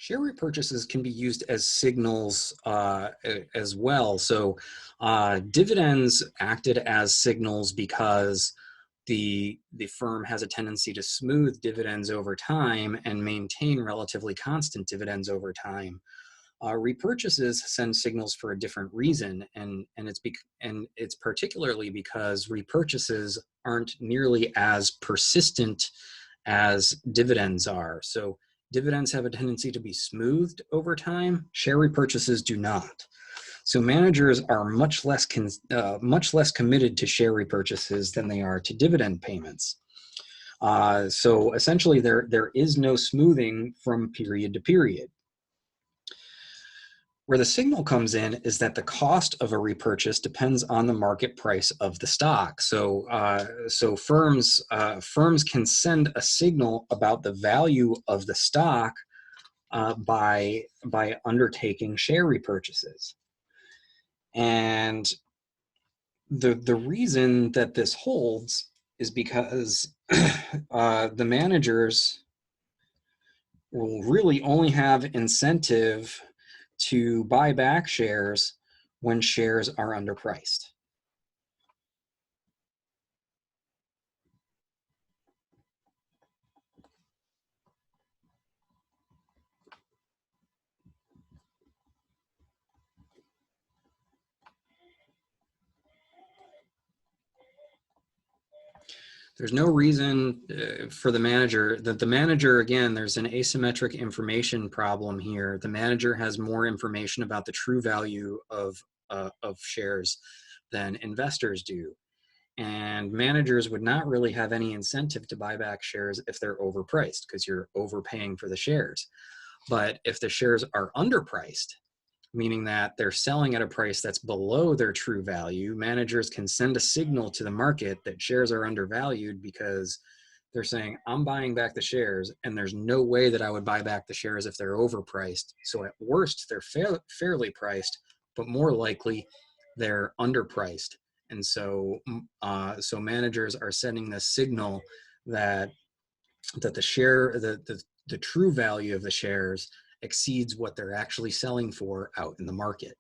Share repurchases can be used as signals as well. So dividends acted as signals because the firm has a tendency to smooth dividends over time and maintain relatively constant dividends over time. Repurchases send signals for a different reason, and it's particularly because repurchases aren't nearly as persistent as dividends are. So dividends have a tendency to be smoothed over time. Share repurchases do not. So managers are much less committed to share repurchases than they are to dividend payments. So essentially, there is no smoothing from period to period. Where the signal comes in is that the cost of a repurchase depends on the market price of the stock. So, firms can send a signal about the value of the stock by undertaking share repurchases. And the reason that this holds is because the managers will really only have incentive to buy back shares when shares are underpriced. There's no reason for the manager, again, there's an asymmetric information problem here. The manager has more information about the true value of shares than investors do. And managers would not really have any incentive to buy back shares if they're overpriced, because you're overpaying for the shares. But if the shares are underpriced, meaning that they're selling at a price that's below their true value, managers can send a signal to the market that shares are undervalued because they're saying, I'm buying back the shares and there's no way that I would buy back the shares if they're overpriced. So at worst, they're fairly priced, but more likely they're underpriced. And so, so managers are sending this signal that the true value of the shares exceeds what they're actually selling for out in the market.